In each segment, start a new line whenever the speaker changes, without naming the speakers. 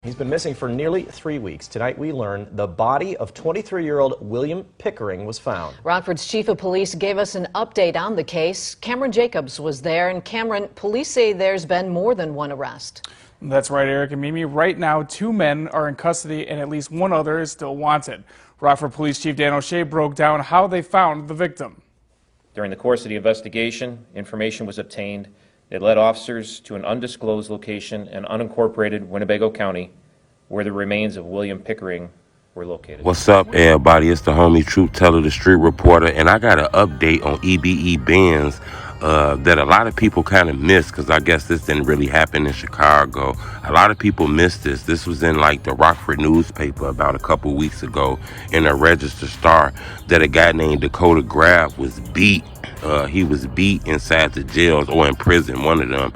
He's been missing for nearly 3 weeks. Tonight we learn the body of 23-year-old William Pickering was found.
Rockford's chief of police gave us an update on the case. Cameron Jacobs was there, and Cameron, police say there's been more than one arrest.
That's right, Eric and Mimi. Right now, 2 men are in custody and at least 1 other is still wanted. Rockford Police Chief Dan O'Shea broke down how they found the victim.
During the course of the investigation, information was obtained that led officers to an undisclosed location in unincorporated Winnebago County where the remains of William Pickering were located.
What's up, everybody? It's the homie Truth Teller, the street reporter, and I got an update on EBE Bandz that a lot of people kind of missed because I guess this didn't really happen in Chicago. A lot of people missed this. This was in like the Rockford newspaper about a couple weeks ago in a Register Star that a guy named Dakota Graff was beat. He was beat inside the jails or in prison, one of them,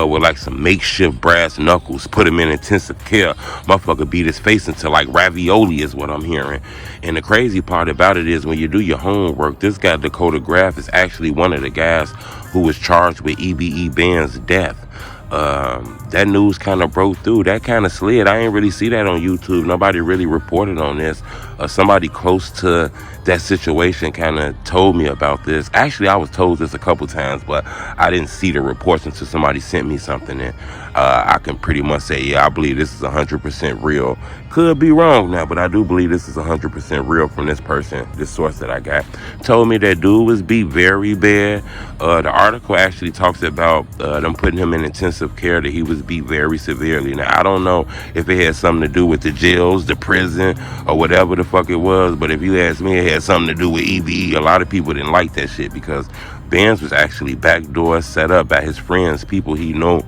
with like some makeshift brass knuckles, put him in intensive care. Motherfucker beat his face into like ravioli is what I'm hearing. And the crazy part about it is when you do your homework, this guy Dakota Graff is actually one of the guys who was charged with EBE Bandz' death. That news kind of broke through. That kind of slid. I ain't really see that on YouTube. Nobody really reported on this. Somebody close to that situation kind of told me about this. Actually, I was told this a couple times, but I didn't see the reports until somebody sent me something. And I can pretty much say, yeah, I believe this is 100% real. Could be wrong now, but I do believe this is 100% real from this person, this source that I got. Told me that dude was beat very bad. The article actually talks about them putting him in intensive care, that he was beat very severely. Now, I don't know if it had something to do with the jails, the prison, or whatever the fuck it was, but if you ask me, it had something to do with EBE. A lot of people didn't like that shit because Bandz was actually backdoor set up by his friends, people he knew.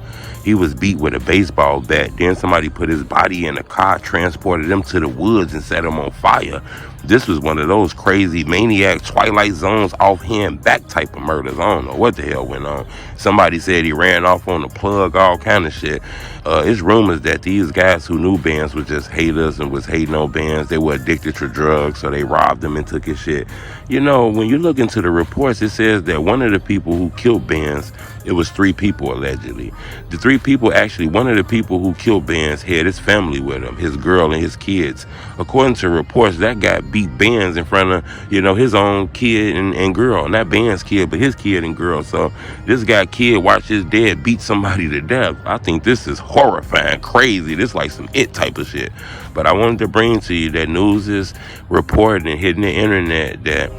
He was beat with a baseball bat. Then somebody put his body in a car, transported him to the woods, and set him on fire. This was one of those crazy maniac Twilight Zones offhand back type of murders. I don't know what the hell went on. Somebody said he ran off on the plug, all kind of shit. It's rumors that these guys who knew Bandz were just haters and was hating on Bandz. They were addicted to drugs, so they robbed him and took his shit. You know, when you look into the reports, it says that one of the people who killed Bandz, it was 3 people allegedly. The 3 people, actually, one of the people who killed Bandz had his family with him, his girl and his kids. According to reports, that guy beat Bandz in front of, you know, his own kid and girl. Not Bandz' kid, but his kid and girl. So this guy kid watched his dad beat somebody to death. I think this is horrifying, crazy. This like some It type of shit. But I wanted to bring to you that news is reporting and hitting the internet that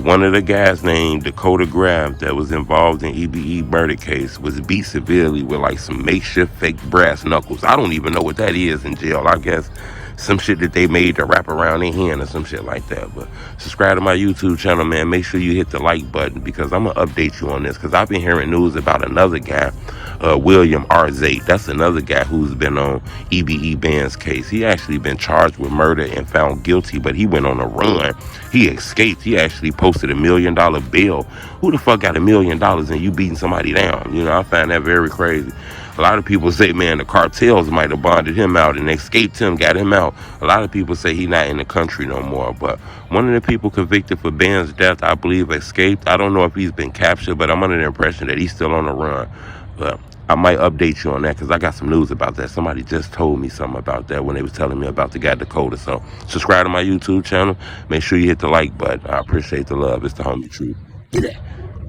one of the guys named Dakota Graff that was involved in EBE murder case was beat severely with like some makeshift fake brass knuckles. I don't even know what that is in jail. I guess some shit that they made to wrap around their hand or some shit like that. But subscribe to my YouTube channel, man. Make sure you hit the like button because I'm going to update you on this because I've been hearing news about another guy, William R. That's another guy who's been on EBE Bandz case. He actually been charged with murder and found guilty, but he went on a run. He escaped. He actually posted $1 million bail. Who the fuck got $1 million and you beating somebody down? You know, I find that very crazy. A lot of people say, man, the cartels might have bonded him out and escaped him, got him out. A lot of people say he's not in the country no more. But one of the people convicted for Bandz' death, I believe, escaped. I don't know if he's been captured, but I'm under the impression that he's still on the run. But I might update you on that because I got some news about that. Somebody just told me something about that when they was telling me about the guy Dakota. So subscribe to my YouTube channel. Make sure you hit the like button. I appreciate the love. It's the homie Truth.